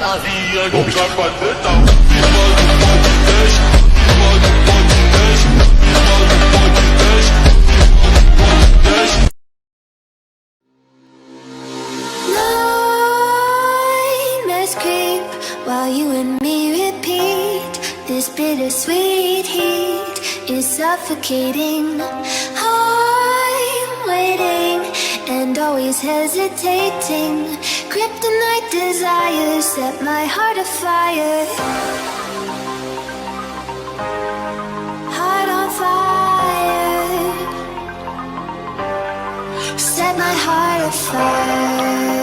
novinha nunca bateu. Nightmares creep while you and me repeat. This bittersweet heat is suffocating. I'm waiting and always hesitating. Kryptonite desires set my heart afire. Heart on fire. Set my heart afire.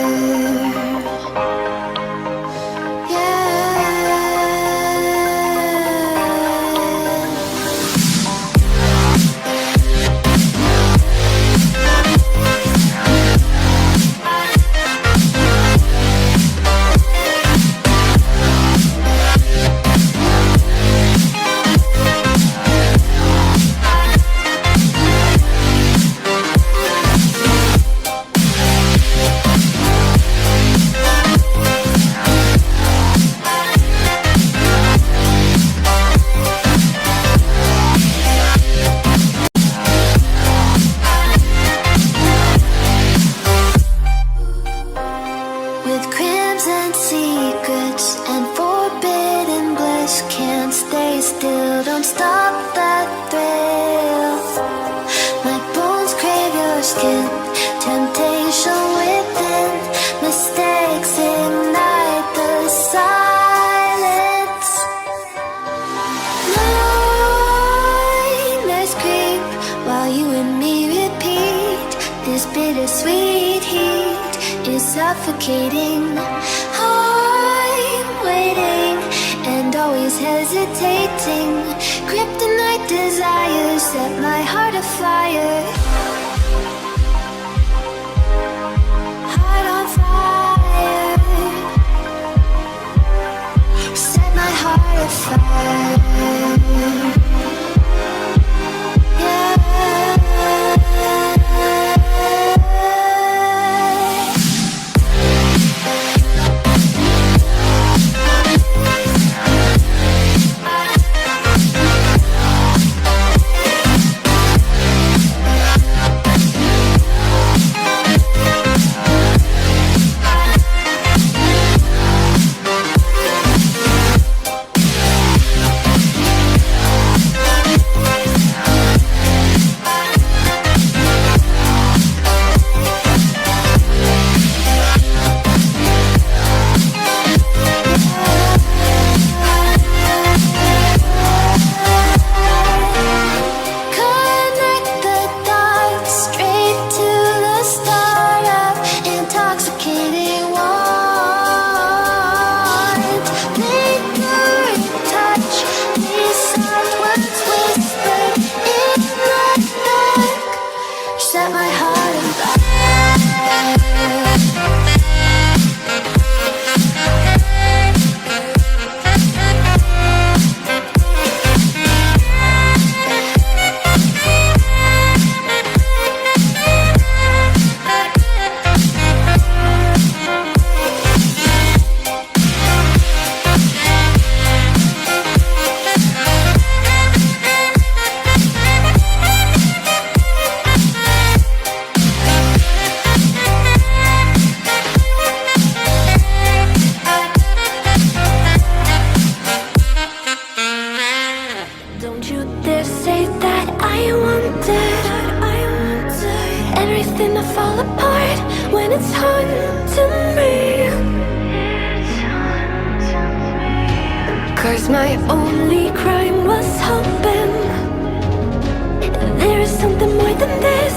With crimson secrets and forbidden bliss, can't stay still, don't stop that thrill. My bones crave your skin, temptation within, mistakes ignite the silence. Nightmares creep while you and me repeat. This bittersweet heat is suffocating. I'm waiting and always hesitating. Kryptonite desires set my heart afire. Heart on fire. Set my heart afire. Set my heart on fire. Don't you dare say that I wanted everything to fall apart when it's haunting me. 'Cause my only crime was hoping there is something more than this.